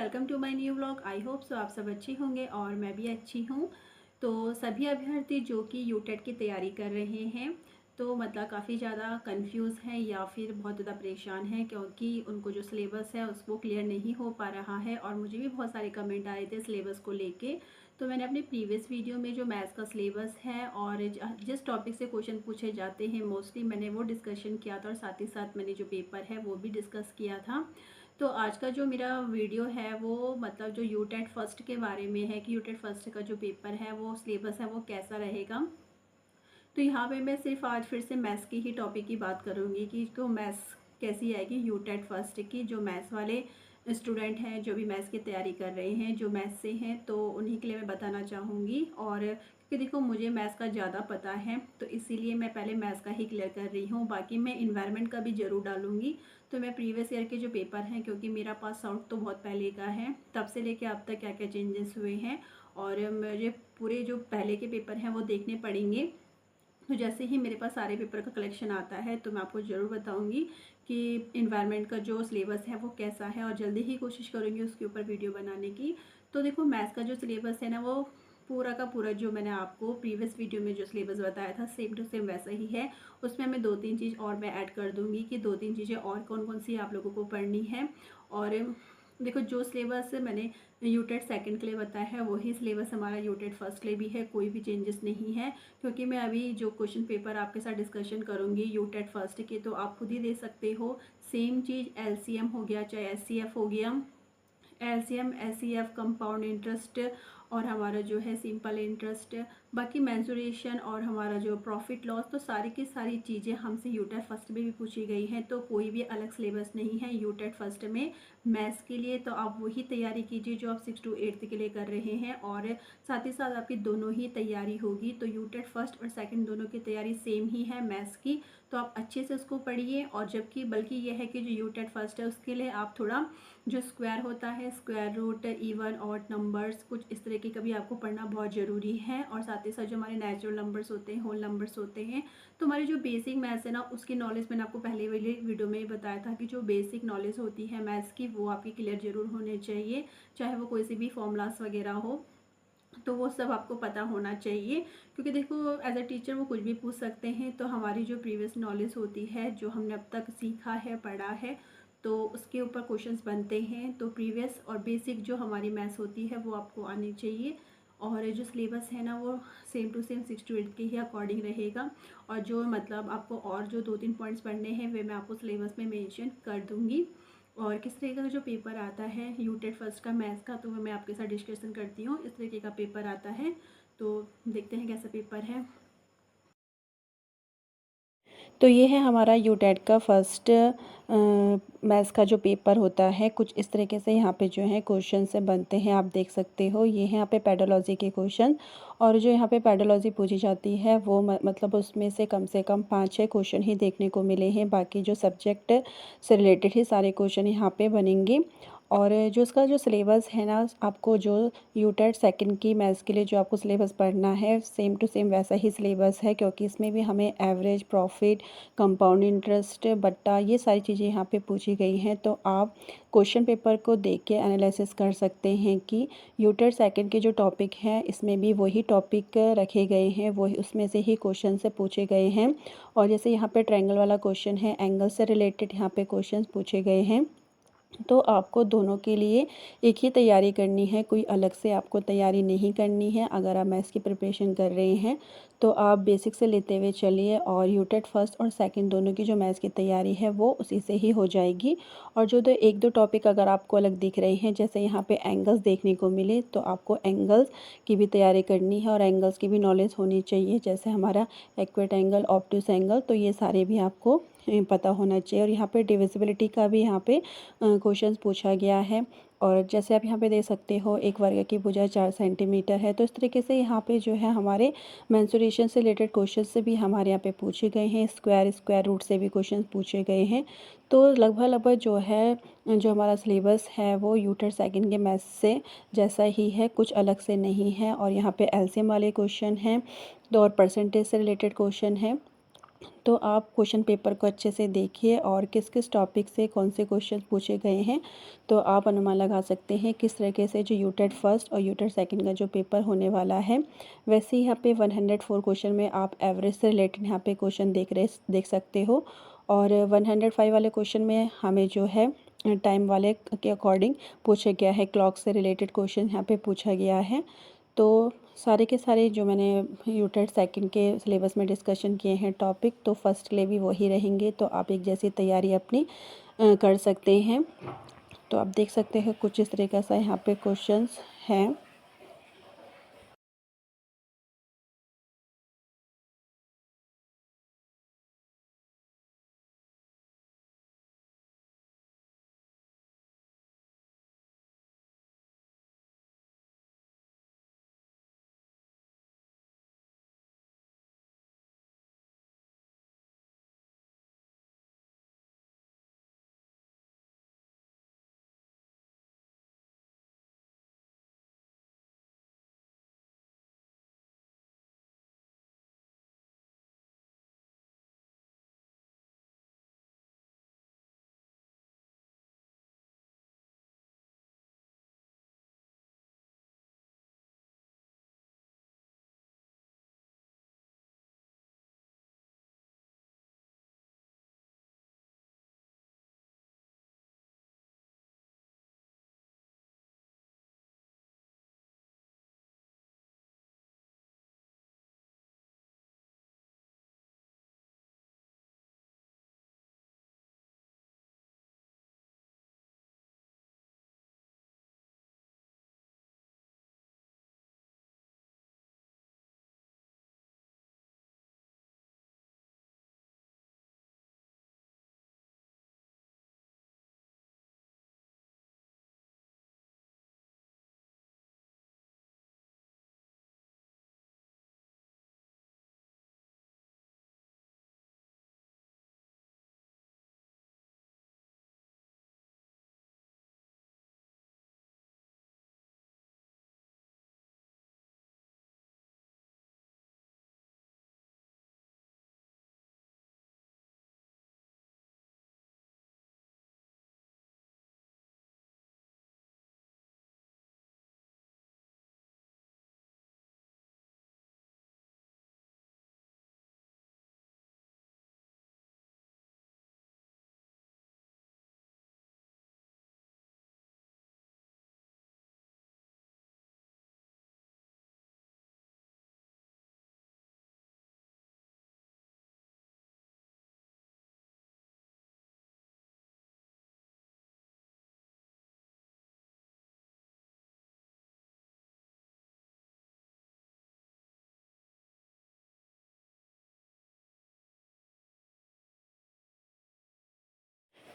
Welcome to my new vlog. I hope so आप सब अच्छे होंगे और मैं भी अच्छी हूँ। तो सभी अभ्यर्थी जो कि यूटेट की तैयारी कर रहे हैं तो मतलब काफ़ी ज़्यादा कंफ्यूज हैं या फिर बहुत ज़्यादा परेशान हैं क्योंकि उनको जो सिलेबस है उसको क्लियर नहीं हो पा रहा है। और मुझे भी बहुत सारे कमेंट आए थे सिलेबस को लेके। तो मैंने अपने प्रीवियस वीडियो में जो मैथ्स का सिलेबस है और जिस टॉपिक से क्वेश्चन पूछे जाते हैं मोस्टली मैंने वो डिस्कशन किया था और साथ ही साथ मैंने जो पेपर है वो भी डिस्कस किया था। तो आज का जो मेरा वीडियो है वो मतलब जो यूटेट फर्स्ट के बारे में है कि यूटेट फर्स्ट का जो पेपर है वो सिलेबस है वो कैसा रहेगा। तो यहाँ पे मैं सिर्फ आज फिर से मैथ्स की ही टॉपिक की बात करूँगी कि तो मैथ्स कैसी आएगी यूटेट फर्स्ट की। जो मैथ्स वाले स्टूडेंट हैं जो भी मैथ्स की तैयारी कर रहे हैं जो मैथ्स से हैं तो उन्हीं के लिए मैं बताना चाहूँगी। और क्योंकि देखो मुझे मैथ्स का ज़्यादा पता है तो इसीलिए मैं पहले मैथ्स का ही क्लियर कर रही हूँ। बाकी मैं इन्वायरमेंट का भी ज़रूर डालूँगी। तो मैं प्रीवियस ईयर के जो पेपर हैं क्योंकि मेरा पास आउट तो बहुत पहले का है तब से लेके अब तक क्या क्या चेंजेस हुए हैं और मुझे पूरे जो पहले के पेपर हैं वो देखने पड़ेंगे। तो जैसे ही मेरे पास सारे पेपर का कलेक्शन आता है तो मैं आपको ज़रूर बताऊंगी कि इन्वायरमेंट का जो सिलेबस है वो कैसा है और जल्दी ही कोशिश करूँगी उसके ऊपर वीडियो बनाने की। तो देखो मैथ्स का जो सिलेबस है ना वो पूरा का पूरा जो मैंने आपको प्रीवियस वीडियो में जो सिलेबस बताया था सेम टू सेम वैसा ही है। उसमें मैं दो तीन चीज़ और मैं ऐड कर दूँगी कि दो तीन चीज़ें और कौन कौन सी आप लोगों को पढ़नी है। और देखो जो सिलेबस मैंने यूटेट सेकंड के लिए बताया है वही सिलेबस हमारा यूटेट फर्स्ट के लिए भी है, कोई भी चेंजेस नहीं है। क्योंकि मैं अभी जो क्वेश्चन पेपर आपके साथ डिस्कशन करूँगी यूटेट फर्स्ट के तो आप खुद ही दे सकते हो। सेम चीज़ एलसीएम हो गया चाहे एचसीएफ हो गया, एलसीएम एचसीएफ कंपाउंड इंटरेस्ट और हमारा जो है सिंपल इंटरेस्ट, बाकी मेंसुरेशन और हमारा जो प्रॉफिट लॉस, तो सारी की सारी चीज़ें हमसे यूटेट फर्स्ट में भी पूछी गई हैं। तो कोई भी अलग सिलेबस नहीं है यूटेट फर्स्ट में मैथ्स के लिए। तो आप वही तैयारी कीजिए जो आप 6 to 8 के लिए कर रहे हैं और साथ ही साथ आपकी दोनों ही तैयारी होगी। तो यूटेट फर्स्ट और सेकंड दोनों की तैयारी सेम ही है मैथ्स की। तो आप अच्छे से उसको पढ़िए। और जबकि बल्कि यह है कि जो यूटेट फर्स्ट है उसके लिए आप थोड़ा जो स्क्वायर होता है square root even odd numbers कुछ इस तरीके का भी आपको पढ़ना बहुत ज़रूरी है। और साथ ही साथ जो हमारे नेचुरल नंबर्स होते हैं होल नंबर्स होते हैं तो हमारी जो बेसिक मैथ्स है ना उसकी नॉलेज मैंने आपको पहले वाले वीडियो में ही बताया था कि जो बेसिक नॉलेज होती है मैथ्स की वो आपकी क्लियर जरूर होनी चाहिए। चाहे वो कोई सी भी फॉर्मूलास वगैरह हो तो वो सब आपको पता होना चाहिए। क्योंकि देखो एज अ टीचर वो कुछ भी पूछ सकते हैं। तो हमारी जो प्रीवियस नॉलेज होती है जो हमने अब तक सीखा है पढ़ा है तो उसके ऊपर क्वेश्चंस बनते हैं। तो प्रीवियस और बेसिक जो हमारी मैथ्स होती है वो आपको आनी चाहिए। और जो सिलेबस है ना वो सेम टू सेम 6 to 8 के ही अकॉर्डिंग रहेगा। और जो मतलब आपको और जो दो तीन पॉइंट्स पढ़ने हैं वे मैं आपको सिलेबस में मेंशन कर दूँगी। और किस तरीके का जो पेपर आता है यूटेट फर्स्ट का मैथ्स का तो मैं आपके साथ डिस्कशन करती हूँ। इस तरीके का पेपर आता है तो देखते हैं कैसा पेपर है। तो ये है हमारा यूटेट का फर्स्ट मैथ्स का जो पेपर होता है। कुछ इस तरीके से यहाँ पे जो है क्वेश्चन से बनते हैं, आप देख सकते हो। ये है यहाँ पे पेडोलॉजी के क्वेश्चन और जो यहाँ पे पेडोलॉजी पूछी जाती है वो मतलब उसमें से कम 5-6 क्वेश्चन ही देखने को मिले हैं। बाकी जो सब्जेक्ट से रिलेटेड ही सारे क्वेश्चन यहाँ पे बनेंगे। और जो इसका जो सिलेबस है ना, आपको जो यूटेट सेकंड की मैथ्स के लिए जो आपको सिलेबस पढ़ना है सेम टू सेम वैसा ही सिलेबस है। क्योंकि इसमें भी हमें एवरेज, प्रॉफिट, कंपाउंड इंटरेस्ट, बट्टा, ये सारी चीज़ें यहाँ पे पूछी गई हैं। तो आप क्वेश्चन पेपर को देख के एनालिसिस कर सकते हैं कि यूटेट सेकंड के जो टॉपिक हैं इसमें भी वही टॉपिक रखे गए हैं, वही उसमें से ही क्वेश्चन से पूछे गए हैं। और जैसे यहाँ पे ट्रायंगल वाला क्वेश्चन है, एंगल से रिलेटेड यहाँ पे क्वेश्चन पूछे गए हैं। तो आपको दोनों के लिए एक ही तैयारी करनी है, कोई अलग से आपको तैयारी नहीं करनी है। अगर आप मैथ्स की प्रिपरेशन कर रहे हैं तो आप बेसिक से लेते हुए चलिए और यूटेट फर्स्ट और सेकंड दोनों की जो मैथ्स की तैयारी है वो उसी से ही हो जाएगी। और जो एक दो टॉपिक अगर आपको अलग दिख रहे हैं, जैसे यहाँ पे एंगल्स देखने को मिले, तो आपको एंगल्स की भी तैयारी करनी है और एंगल्स की भी नॉलेज होनी चाहिए। जैसे हमारा एक्यूट एंगल, ऑब्टूस एंगल, तो ये सारे भी आपको पता होना चाहिए। और यहाँ पे डिविजिबिलिटी का भी यहाँ पे क्वेश्चंस पूछा गया है। और जैसे आप यहाँ पे देख सकते हो एक वर्ग की भुजा 4 सेंटीमीटर है। तो इस तरीके से यहाँ पे जो है हमारे मेंसुरेशन से रिलेटेड क्वेश्चन से भी हमारे यहाँ पे पूछे गए हैं। स्क्वायर रूट से भी क्वेश्चन पूछे गए हैं। तो लगभग जो है जो हमारा सिलेबस है वो यूटेट सेकंड के मैथ्स से जैसा ही है, कुछ अलग से नहीं है। और यहाँ पे एलसीएम वाले क्वेश्चन हैं तो और परसेंटेज से रिलेटेड क्वेश्चन है। तो आप क्वेश्चन पेपर को अच्छे से देखिए और किस किस टॉपिक से कौन से क्वेश्चन पूछे गए हैं, तो आप अनुमान लगा सकते हैं किस तरीके से जो यूटेट फर्स्ट और यूटेट सेकंड का जो पेपर होने वाला है। वैसे ही यहाँ पे 104 क्वेश्चन में आप एवरेज से रिलेटेड यहाँ पे क्वेश्चन देख सकते हो, और 105 वाले क्वेश्चन में हमें जो है टाइम वाले के अकॉर्डिंग पूछा गया है, क्लॉक से रिलेटेड क्वेश्चन यहाँ पे पूछा गया है। तो सारे के सारे जो मैंने यूटेट सेकंड के सिलेबस में डिस्कशन किए हैं टॉपिक, तो फर्स्ट के लिए भी वही रहेंगे, तो आप एक जैसी तैयारी अपनी कर सकते हैं। तो आप देख सकते हैं कुछ इस तरीके से यहाँ पे क्वेश्चंस हैं।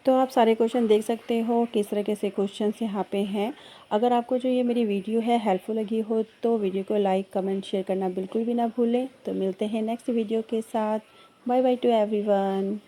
तो आप सारे क्वेश्चन देख सकते हो किस तरीके से क्वेश्चंस यहाँ पे हैं। अगर आपको जो ये मेरी वीडियो है हेल्पफुल लगी हो तो वीडियो को लाइक कमेंट शेयर करना बिल्कुल भी ना भूलें। तो मिलते हैं नेक्स्ट वीडियो के साथ। Bye bye to everyone.